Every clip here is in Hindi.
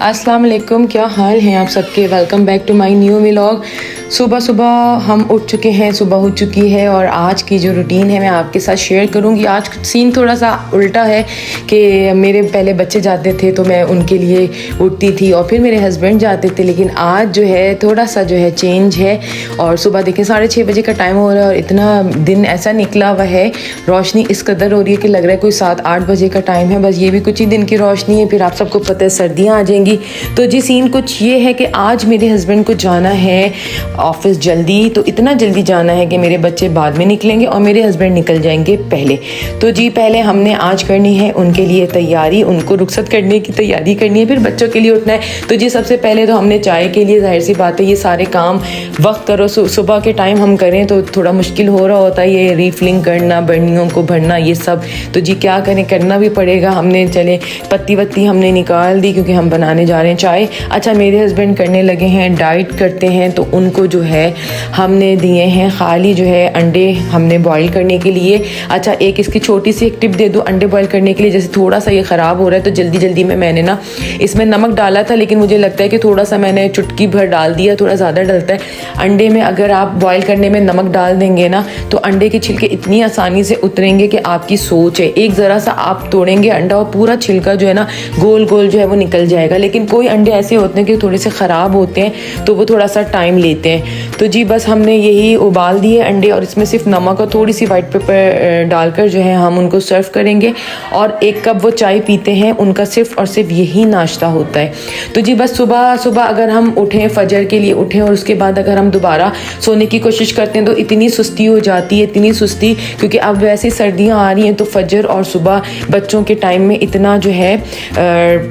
अस्सलाम वालेकुम, क्या हाल हैं आप सबके। Welcome back to my new vlog. सुबह सुबह हम उठ चुके हैं, सुबह हो चुकी है और आज की जो रूटीन है मैं आपके साथ शेयर करूंगी। आज सीन थोड़ा सा उल्टा है कि मेरे पहले बच्चे जाते थे तो मैं उनके लिए उठती थी और फिर मेरे हस्बैंड जाते थे, लेकिन आज जो है थोड़ा सा जो है चेंज है। और सुबह देखें 6:30 बजे का टाइम हो रहा है और इतना दिन ऐसा निकला हुआ है, रोशनी इस कदर हो रही है कि लग रहा है कोई 7-8 बजे का टाइम है। बस ये भी कुछ ही दिन की रोशनी है, फिर आप सबको पता है सर्दियाँ आ जाएंगी। तो जी सीन कुछ ये है कि आज मेरे हस्बैंड को जाना है ऑफिस जल्दी, तो इतना जल्दी जाना है कि मेरे बच्चे बाद में निकलेंगे और मेरे हस्बैंड निकल जाएंगे पहले। तो जी पहले हमने आज करनी है उनके लिए तैयारी, उनको रुखसत करने की तैयारी करनी है, फिर बच्चों के लिए उठना है। तो जी सबसे पहले तो हमने चाय के लिए, जाहिर सी बात है ये सारे काम वक्त करो सुबह के टाइम हम करें तो थोड़ा मुश्किल हो रहा होता है, ये रीफिलिंग करना, बर्नियों को भरना, ये सब। तो जी क्या करें, करना भी पड़ेगा। हमने चले पत्ती वत्ती हमने निकाल दी क्योंकि हम बनाने जा रहे हैं चाय। अच्छा मेरे हस्बैंड करने लगे हैं, डाइट करते हैं, तो उनको जो है हमने दिए हैं खाली जो है अंडे हमने बॉईल करने के लिए। अच्छा एक इसकी छोटी सी एक टिप दे दूँ अंडे बॉईल करने के लिए, जैसे थोड़ा सा ये ख़राब हो रहा है तो जल्दी जल्दी में मैंने ना इसमें नमक डाला था, लेकिन मुझे लगता है कि थोड़ा सा मैंने चुटकी भर डाल दिया, थोड़ा ज़्यादा डलता है अंडे में। अगर आप बॉईल करने में नमक डाल देंगे ना तो अंडे के छिलके इतनी आसानी से उतरेंगे कि आपकी सोच है, एक ज़रा सा आप तोड़ेंगे अंडा और पूरा छिलका जो है ना गोल गोल जो है वो निकल जाएगा। लेकिन कोई अंडे ऐसे होते हैं कि थोड़े से ख़राब होते हैं तो वो थोड़ा सा टाइम लेते हैं। तो जी बस हमने यही उबाल दिए अंडे और इसमें सिर्फ नमक और थोड़ी सी वाइट पेपर डालकर जो है हम उनको सर्व करेंगे। और 1 कप वो चाय पीते हैं, उनका सिर्फ और सिर्फ यही नाश्ता होता है। तो जी बस सुबह सुबह अगर हम उठें, फजर के लिए उठें और उसके बाद अगर हम दोबारा सोने की कोशिश करते हैं तो इतनी सुस्ती हो जाती है, इतनी सुस्ती, क्योंकि अब वैसे सर्दियाँ आ रही हैं तो फजर और सुबह बच्चों के टाइम में इतना जो है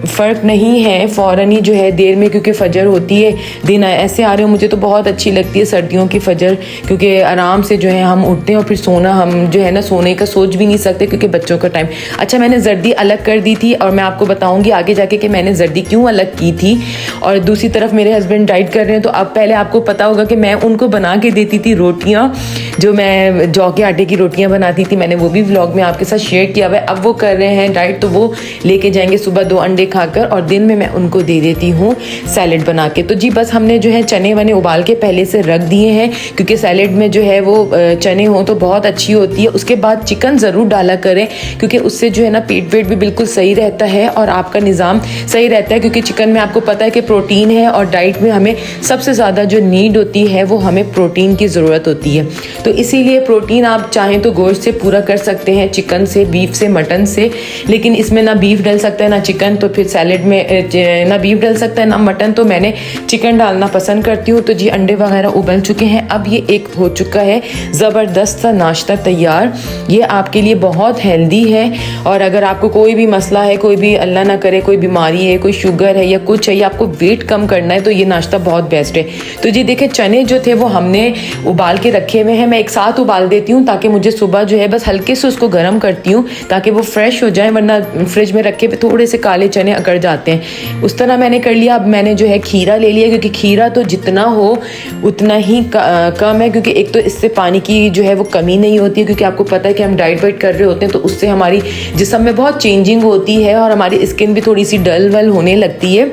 फ़र्क नहीं है, फ़ौरन ही जो है देर में, क्योंकि फजर होती है दिन ऐसे आ रहे हो। मुझे तो बहुत अच्छी लगती है सर्दियों की फजर, क्योंकि आराम से जो है हम उठते हैं और फिर सोना हम जो है ना सोने का सोच भी नहीं सकते क्योंकि बच्चों का टाइम। अच्छा मैंने जर्दी अलग कर दी थी और मैं आपको बताऊंगी आगे जाके कि मैंने जर्दी क्यों अलग की थी। और दूसरी तरफ मेरे हस्बैंड डाइट कर रहे हैं, तो अब पहले आपको पता होगा कि मैं उनको बना के देती थी रोटियाँ, जो मैं जौ के आटे की रोटियाँ बनाती थी, मैंने वो भी व्लॉग में आपके साथ शेयर किया हुआ है। अब वो कर रहे हैं डाइट, तो वो लेके जाएंगे सुबह 2 अंडे खाकर और दिन में मैं उनको दे देती हूँ सैलेड बना के। तो जी बस हमने जो है चने वने उबाल के पहले से रख दिए हैं, क्योंकि सैलेड में जो है वो चने हों तो बहुत अच्छी होती है। उसके बाद चिकन ज़रूर डाला करें, क्योंकि उससे जो है ना पेट वेट भी बिल्कुल सही रहता है और आपका निज़ाम सही रहता है, क्योंकि चिकन में आपको पता है कि प्रोटीन है और डाइट में हमें सबसे ज़्यादा जो नीड होती है वो हमें प्रोटीन की ज़रूरत होती है। तो इसीलिए प्रोटीन आप चाहें तो गोश्त से पूरा कर सकते हैं, चिकन से, बीफ से, मटन से, लेकिन इसमें ना बीफ डल सकता है ना चिकन, तो फिर सैलेड में ना बीफ डल सकता है ना मटन, तो मैंने चिकन डालना पसंद करती हूँ। तो जी अंडे वगैरह उबल चुके हैं, अब ये एक हो चुका है ज़बरदस्त सा नाश्ता तैयार। ये आपके लिए बहुत हेल्दी है और अगर आपको कोई भी मसला है, कोई भी अल्लाह ना करे कोई बीमारी है, कोई शुगर है या कुछ है, या आपको वेट कम करना है, तो ये नाश्ता बहुत बेस्ट है। तो जी देखिए चने जो थे वो हमने उबाल के रखे हुए हैं, मैं एक साथ उबाल देती हूँ ताकि मुझे सुबह जो है बस हल्के से उसको गर्म करती हूँ ताकि वो फ्रेश हो जाए, वरना फ्रिज में रखे पे थोड़े से काले चने अकड़ जाते हैं। उस तरह मैंने कर लिया। अब मैंने जो है खीरा ले लिया, क्योंकि खीरा तो जितना हो उतना ही कम है, क्योंकि एक तो इससे पानी की जो है वो कमी नहीं होती है, क्योंकि आपको पता है कि हम डाइट वाइट कर रहे होते हैं तो उससे हमारी जिस्म में बहुत चेंजिंग होती है और हमारी स्किन भी थोड़ी सी डल वल होने लगती है।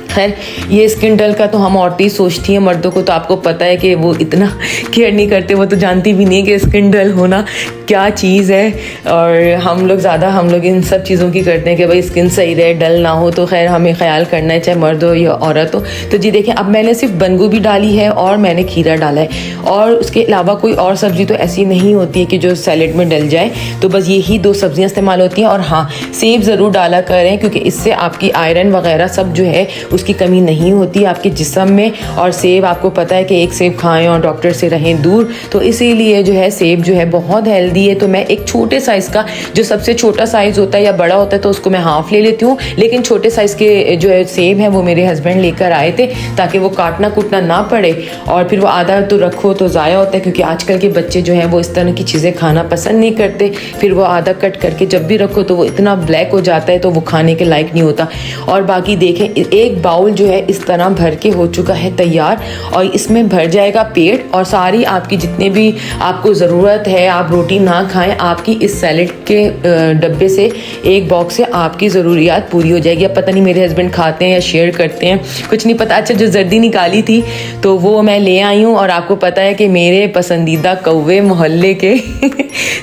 खैर ये स्किन डल का तो हम औरतें ही सोचती हैं, मर्दों को तो आपको पता है कि वो इतना केयर नहीं करते, वो तो जानती भी नहीं है कि स्किन डल होना क्या चीज़ है। और हम लोग इन सब चीज़ों की करते हैं कि भाई स्किन सही रहे, डल ना हो, तो खैर हमें ख्याल करना है चाहे मर्द हो या औरत हो। तो जी देखिए अब मैंने सिर्फ बंद गोभी डाली है और मैंने खीरा डाला है, और उसके अलावा कोई और सब्ज़ी तो ऐसी नहीं होती है कि जो सैलेड में डल जाए, तो बस यही 2 सब्ज़ियाँ इस्तेमाल होती हैं। और हाँ सेब ज़रूर डाला करें, क्योंकि इससे आपकी आयरन वगैरह सब जो है उसकी कमी नहीं होती आपके जिस्म में। और सेब आपको पता है कि एक सेब खाएं और डॉक्टर से रहें दूर, तो इसीलिए जो है सेब जो है बहुत हेल्दी है। तो मैं एक छोटे साइज़ का, जो सबसे छोटा साइज़ होता है या बड़ा होता है तो उसको मैं हाफ़ ले लेती हूँ, लेकिन छोटे साइज़ के जो है सेब हैं वो मेरे हस्बैंड लेकर आए थे ताकि वो काटना कूटना ना पड़े, और फिर वो आधा तो रखो तो ज़ाया होता है, क्योंकि आजकल के बच्चे जो हैं वो इस तरह की चीज़ें खाना पसंद नहीं करते। फिर वो आधा कट करके जब भी रखो तो वो इतना ब्लैक हो जाता है तो वो खाने के लायक नहीं होता। और बाकी देखें एक बाउल जो है इस तरह भर के हो चुका है तैयार, और इसमें भर जाएगा पेट और सारी आपकी जितने भी आपको ज़रूरत है, आप रोटी ना खाएं, आपकी इस सैलेड के डब्बे से एक बॉक्स से आपकी ज़रूरियात पूरी हो जाएगी। अब पता नहीं मेरे हस्बैंड खाते हैं या शेयर करते हैं, कुछ नहीं पता। अच्छा, जो जर्दी निकाली थी तो वो मैं ले आई हूँ, और आपको पता है कि मेरे पसंदीदा कौवे मोहल्ले के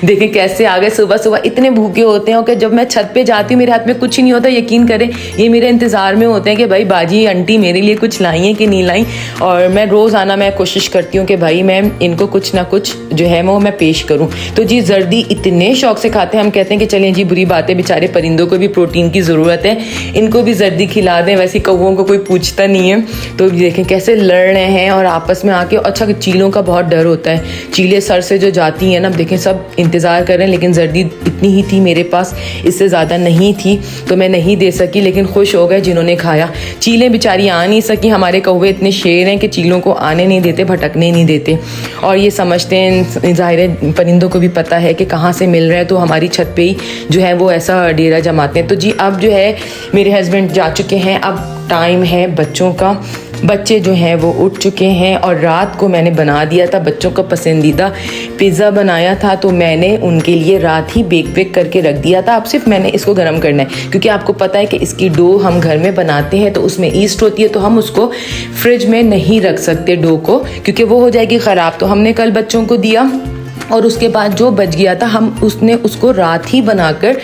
देखें कैसे आ गए। सुबह सुबह इतने भूखे होते हैं कि जब मैं छत पे जाती हूँ मेरे हाथ में कुछ ही नहीं होता। यकीन करें, ये मेरे इंतज़ार में होते हैं कि भाई बाजी आंटी मेरे लिए कुछ लाई हैं कि नहीं लाई। और मैं रोज़ाना मैं कोशिश करती हूँ कि भाई मैं इनको कुछ ना कुछ जो है वो मैं पेश करूँ। तो जी जर्दी इतने शौक से खाते हैं, हम कहते हैं कि चलें जी, बुरी बात है, बेचारे परिंदों को भी प्रोटीन की ज़रूरत है, इनको भी जर्दी खिला दें। वैसे कौवों को कोई पूछता नहीं है। तो देखें कैसे लड़ रहे हैं और आपस में आके। अच्छा, चीलों का बहुत डर होता है, चीलें सर से जो जाती हैं ना, देखें सब इंतज़ार कर रहे हैं, लेकिन जर्दी इतनी ही थी मेरे पास, इससे ज़्यादा नहीं थी, तो मैं नहीं दे सकी। लेकिन खुश हो गए जिन्होंने खाया। चीलें बेचारी आ नहीं सकी, हमारे कौवे इतने शेर हैं कि चीलों को आने नहीं देते, भटकने नहीं देते, और ये समझते हैं, ज़ाहिर है परिंदों को भी पता है कि कहाँ से मिल रहा है, तो हमारी छत पे ही जो है वो ऐसा डेरा जमाते हैं। तो जी अब जो है मेरे हस्बैंड जा चुके हैं, अब टाइम है बच्चों का। बच्चे जो हैं वो उठ चुके हैं, और रात को मैंने बना दिया था बच्चों का पसंदीदा पिज़्ज़ा बनाया था, तो मैंने उनके लिए रात ही बेक करके रख दिया था। अब सिर्फ मैंने इसको गर्म करना है, क्योंकि आपको पता है कि इसकी डो हम घर में बनाते हैं तो उसमें ईस्ट होती है, तो हम उसको फ्रिज में नहीं रख सकते डो को, क्योंकि वो हो जाएगी ख़राब। तो हमने कल बच्चों को दिया, और उसके बाद जो बच गया था उसने उसको रात ही बनाकर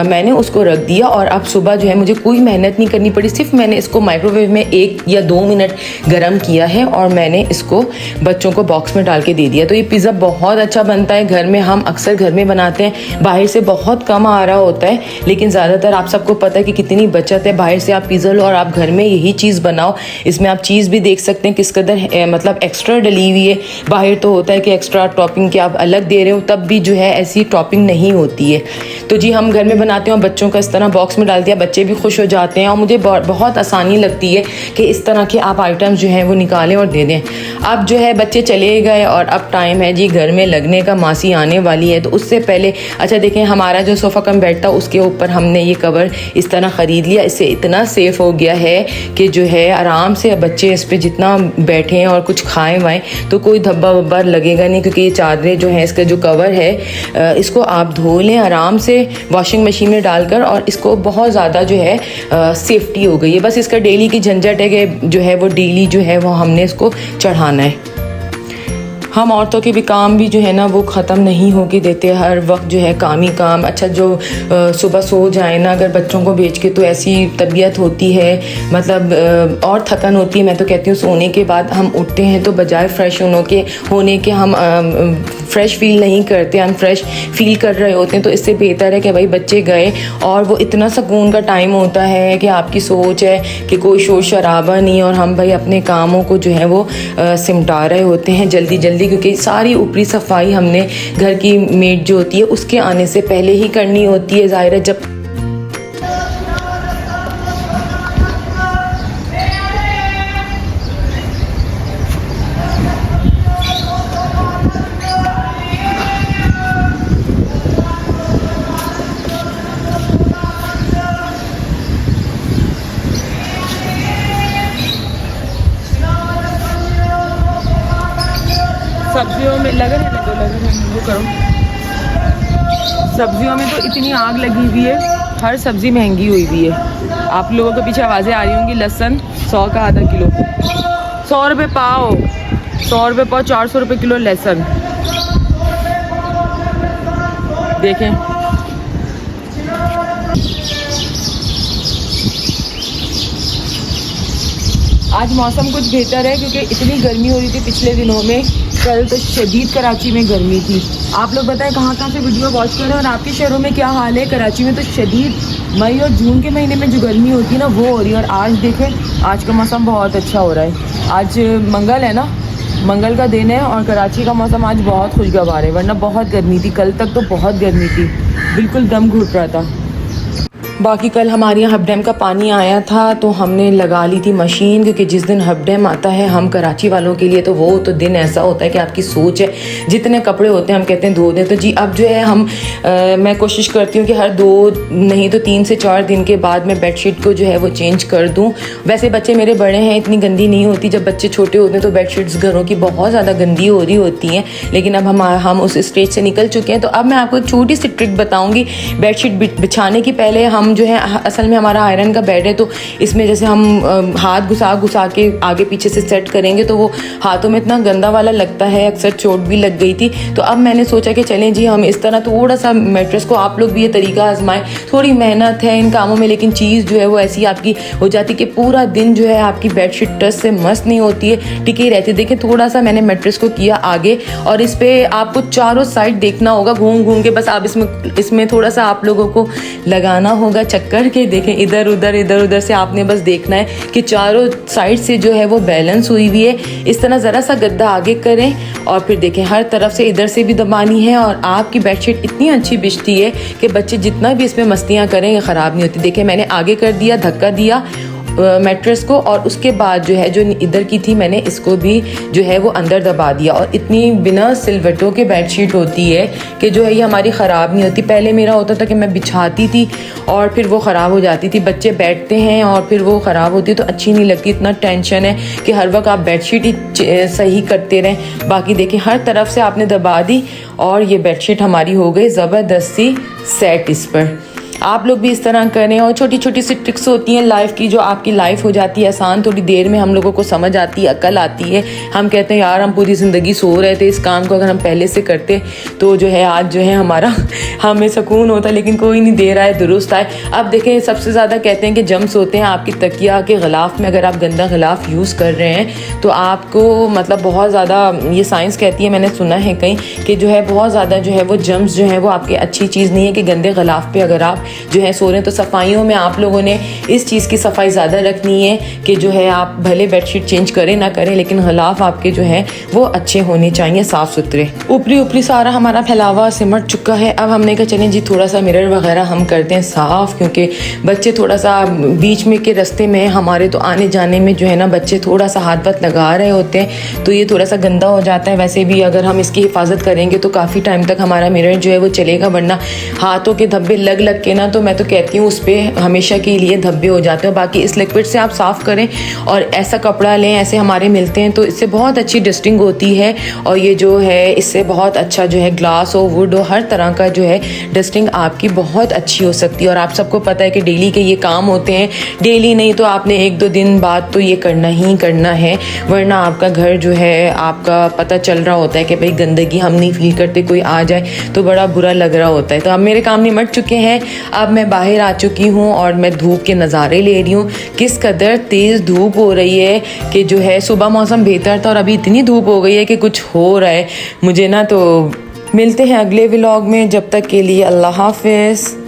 मैंने उसको रख दिया। और अब सुबह जो है मुझे कोई मेहनत नहीं करनी पड़ी, सिर्फ मैंने इसको माइक्रोवेव में 1 या 2 मिनट गरम किया है, और मैंने इसको बच्चों को बॉक्स में डाल के दे दिया। तो ये पिज़्ज़ा बहुत अच्छा बनता है घर में, हम अक्सर घर में बनाते हैं, बाहर से बहुत कम आ रहा होता है, लेकिन ज़्यादातर आप सबको पता है कि कितनी बचत है। बाहर से आप पिज़्ज़ा लो और आप घर में यही चीज़ बनाओ। इसमें आप चीज़ भी देख सकते हैं किस कदर मतलब एक्स्ट्रा डली हुई है। बाहर तो होता है कि एक्स्ट्रा टॉपिंग के आप अलग दे रहे हो, तब भी जो है ऐसी टॉपिंग नहीं होती है। तो जी हम घर में बनाते हैं, बच्चों का इस तरह बॉक्स में डाल दिया, बच्चे भी खुश हो जाते हैं, और मुझे बहुत आसानी लगती है कि इस तरह के आप आइटम्स जो हैं वो निकालें और दे दें। अब जो है बच्चे चले गए, और अब टाइम है जी घर में लगने का, मासी आने वाली है। तो उससे पहले अच्छा देखें, हमारा जो सोफ़ा कम बेड था उसके ऊपर हमने ये कवर इस तरह ख़रीद लिया। इससे इतना सेफ़ हो गया है कि जो है आराम से बच्चे इस पर जितना बैठें और कुछ खाएँ वाएँ तो कोई धब्बा वब्बा लगेगा नहीं, क्योंकि ये चादरें जो हैं, इसका जो कवर है इसको आप धो लें आराम से वॉशिंग मशीन में डालकर, और इसको बहुत ज़्यादा जो है सेफ्टी हो गई है। बस इसका डेली की झंझट है कि जो है वो डेली जो है वो हमने इसको चढ़ाना है। हम औरतों के भी काम भी जो है ना वो ख़त्म नहीं होके देते, हर वक्त जो है काम ही काम। अच्छा, जो सुबह सो जाए ना अगर बच्चों को भेज के, तो ऐसी तबीयत होती है, मतलब और थकन होती है। मैं तो कहती हूँ सोने के बाद हम उठते हैं तो बजाय फ्रेश होने के हम फ्रेश फील नहीं करते, अनफ्रेश फील कर रहे होते हैं। तो इससे बेहतर है कि भाई बच्चे गए, और वो इतना सुकून का टाइम होता है कि आपकी सोच है कि कोई शोर शराबा नहीं, और हम भाई अपने कामों को जो है वो सिमटा रहे होते हैं जल्दी जल्दी, क्योंकि सारी ऊपरी सफाई हमने घर की मेड जो होती है उसके आने से पहले ही करनी होती है। ज़ाहिर है जब सब्जियों में लगे वो करो, सब्जियों में तो इतनी आग लगी हुई है, हर सब्ज़ी महंगी हुई हुई है। आप लोगों के पीछे आवाज़ें आ रही होंगी। लहसुन 100 का आधा किलो, 100 रुपये पाव, 100 रुपये पाव, 400 रुपये किलो लहसुन। देखें आज मौसम कुछ बेहतर है, क्योंकि इतनी गर्मी हो रही थी पिछले दिनों में। कल तो शदीद कराची में गर्मी थी। आप लोग बताएं कहाँ से वीडियो वॉच कर रहे हैं, और आपके शहरों में क्या हाल है। कराची में तो शदीद मई और जून के महीने में जो गर्मी होती है ना वो हो रही है। और आज देखें आज का मौसम बहुत अच्छा हो रहा है। आज मंगल है ना, मंगल का दिन है, और कराची का मौसम आज बहुत खुशगवार है, वरना बहुत गर्मी थी। कल तक तो बहुत गर्मी थी, बिल्कुल दम घुट रहा था। बाकी कल हमारे यहाँ हब डैम का पानी आया था तो हमने लगा ली थी मशीन, क्योंकि जिस दिन हब डैम आता है हम कराची वालों के लिए तो वो तो दिन ऐसा होता है कि आपकी सोच है, जितने कपड़े होते हैं हम कहते हैं धो दें। तो जी अब जो है मैं कोशिश करती हूँ कि हर 2 नहीं तो 3 से 4 दिन के बाद मैं बेडशीट को जो है वो चेंज कर दूँ। वैसे बच्चे मेरे बड़े हैं, इतनी गंदी नहीं होती। जब बच्चे छोटे होते हैं तो बेडशीट्स घरों की बहुत ज़्यादा गंदी हो रही होती हैं, लेकिन अब हम उस स्टेज से निकल चुके हैं। तो अब मैं आपको एक छोटी सी ट्रिक बताऊँगी बेडशीट बिछाने की। पहले हम जो है, असल में हमारा आयरन का बेड है तो इसमें जैसे हम हाथ घुसा के आगे पीछे से सेट करेंगे तो वो हाथों में इतना गंदा वाला लगता है, अक्सर चोट भी लग गई थी। तो अब मैंने सोचा कि चलें जी हम इस तरह थोड़ा सा मैट्रेस को, आप लोग भी ये तरीका आजमाएं। थोड़ी मेहनत है इन कामों में, लेकिन चीज़ जो है वो ऐसी आपकी हो जाती कि पूरा दिन जो है आपकी बेडशीट टच से मस्त नहीं होती है, टिकी रहती है। देखिए थोड़ा सा मैंने मैट्रेस को किया आगे, और इस पर आपको चारों साइड देखना होगा घूम के। बस आप इसमें थोड़ा सा आप लोगों को लगाना होगा चक्कर के। देखें इधर उधर से आपने बस देखना है कि चारों साइड से जो है वो बैलेंस हुई हुई है। इस तरह ज़रा सा गद्दा आगे करें और फिर देखें हर तरफ से इधर से भी दबानी है, और आपकी बेडशीट इतनी अच्छी बिछती है कि बच्चे जितना भी इसमें मस्तियाँ करें ख़राब नहीं होती। देखें मैंने आगे कर दिया, धक्का दिया मैट्रेस को, और उसके बाद जो है जो इधर की थी मैंने इसको भी जो है वो अंदर दबा दिया। और इतनी बिना सिलवटों के बेडशीट होती है कि जो है ये हमारी ख़राब नहीं होती। पहले मेरा होता था कि मैं बिछाती थी और फिर वो ख़राब हो जाती थी, बच्चे बैठते हैं और फिर वो ख़राब होती है तो अच्छी नहीं लगती। इतना टेंशन है कि हर वक्त आप बेडशीट ही सही करते रहें। बाकी देखिए हर तरफ से आपने दबा दी और ये बेडशीट हमारी हो गई ज़बरदस्ती सेट इस पर। आप लोग भी इस तरह करें। और छोटी छोटी सी ट्रिक्स होती हैं लाइफ की, जो आपकी लाइफ हो जाती है आसान, थोड़ी देर में हम लोगों को समझ आती है, अकल आती है। हम कहते हैं यार हम पूरी ज़िंदगी सो रहे थे, इस काम को अगर हम पहले से करते तो जो है आज जो है हमें सुकून होता, लेकिन कोई नहीं दे रहा है दुरुस्त आए। अब देखें सबसे ज़्यादा कहते हैं कि जम्स होते हैं आपकी तकिया के ग़िलाफ़ में। अगर आप गंदा ग़िलाफ़ यूज़ कर रहे हैं तो आपको मतलब बहुत ज़्यादा, ये साइंस कहती है, मैंने सुना है कहीं कि जो है बहुत ज़्यादा जो है वो जम्स जो है वो आपकी अच्छी चीज़ नहीं है कि गंदे ग़िलाफ़ पे अगर आप जो है सो रहे हैं। तो सफाइयों में आप लोगों ने इस चीज़ की सफाई ज़्यादा रखनी है कि जो है आप भले बेडशीट चेंज करें ना करें, लेकिन ग़िलाफ़ आपके जो है वो अच्छे होने चाहिए, साफ़ सुथरे। ऊपरी सारा हमारा फैलावा सिमट चुका है। अब हमने कहा चलें जी थोड़ा सा मिरर वगैरह हम करते हैं साफ़, क्योंकि बच्चे थोड़ा सा बीच में के रास्ते में हमारे तो आने जाने में जो है ना बच्चे थोड़ा सा हाथ पाथ लगा रहे होते हैं तो ये थोड़ा सा गंदा हो जाता है। वैसे भी अगर हम इसकी हिफाजत करेंगे तो काफ़ी टाइम तक हमारा मिरर जो है वो चलेगा, वरना हाथों के धब्बे लग के ना, तो मैं तो कहती हूँ उस पर हमेशा के लिए धब्बे हो जाते हैं। बाकी इस लिक्विड से आप साफ़ करें और ऐसा कपड़ा लें, ऐसे हमारे मिलते हैं तो इससे बहुत अच्छी डस्टिंग होती है। और ये जो है इससे बहुत अच्छा जो है ग्लास हो, वुड हो, हर तरह का जो है डस्टिंग आपकी बहुत अच्छी हो सकती है। और आप सबको पता है कि डेली के ये काम होते हैं, डेली नहीं तो आपने 1-2 दिन बाद तो ये करना ही करना है, वरना आपका घर जो है आपका पता चल रहा होता है कि भाई गंदगी हम नहीं फील करते, कोई आ जाए तो बड़ा बुरा लग रहा होता है। तो अब मेरे काम निमट चुके हैं, अब मैं बाहर आ चुकी हूँ और मैं धूप के नज़ारे ले रही हूँ। किस कदर तेज़ धूप हो रही है कि जो है सुबह मौसम बेहतर था और अभी इतनी धूप हो गई है कि कुछ हो रहा है मुझे ना। तो मिलते हैं अगले व्लॉग में, जब तक के लिए अल्लाह हाफ़िज़।